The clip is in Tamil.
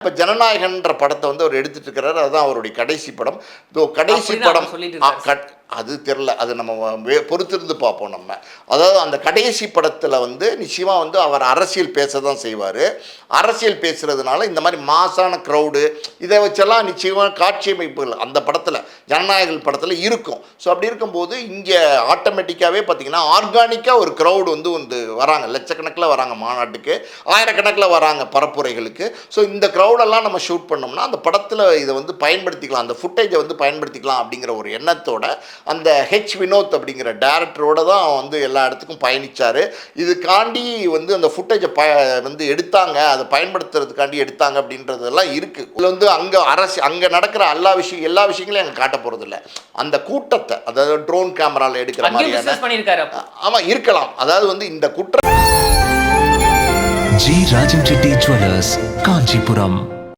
இப்போ ஜனநாயகன்ற படத்தை வந்து அவர் எடுத்துட்டு இருக்கிறாரு. அதுதான் அவருடைய கடைசி படம். கடைசி படம் அது தெரில, அது நம்ம பொறுத்திருந்து பார்ப்போம் நம்ம. அதாவது அந்த கடைசி படத்தில் வந்து நிச்சயமாக வந்து அவர் அரசியல் பேச தான் செய்வார். அரசியல் பேசுகிறதுனால இந்த மாதிரி மாசான க்ரௌடு இதை வச்செல்லாம் நிச்சயமாக காட்சி அமைப்புகள் அந்த படத்தில் ஜனநாயகன் படத்தில் இருக்கும். ஸோ அப்படி இருக்கும்போது இங்கே ஆட்டோமேட்டிக்காகவே பார்த்திங்கன்னா ஆர்கானிக்காக ஒரு க்ரௌடு வந்து வராங்க, லட்சக்கணக்கில் வராங்க மாநாட்டுக்கு, ஆயிரக்கணக்கில் வராங்க பரப்புரைகளுக்கு. ஸோ இந்த க்ரௌடெல்லாம் நம்ம ஷூட் பண்ணோம்னா அந்த படத்தில் இதை வந்து பயன்படுத்திக்கலாம், அந்த ஃபுட்டேஜை வந்து பயன்படுத்திக்கலாம் அப்படிங்கிற ஒரு எண்ணத்தோட அந்த வினோத் அப்படிங்கிற டைரக்டரோட தான் வந்து எல்லா இடத்துக்கும் பயணித்தார். இதுக்காண்டி வந்து அந்த ஃபுட்டேஜை வந்து எடுத்தாங்க, அதை பயன்படுத்துறதுக்காண்டி எடுத்தாங்க அப்படின்றதெல்லாம் இருக்குது. இதில் வந்து அங்கே நடக்கிற எல்லா விஷயங்களையும் அங்கே காட்ட போகிறதில்ல. அந்த கூட்டத்தை, அதாவது ட்ரோன் கேமராவில் எடுக்கிற மாதிரியான ஆமாம் இருக்கலாம். அதாவது வந்து இந்த குற்றம். G Rajan Reddy jewellers, Kanchipuram.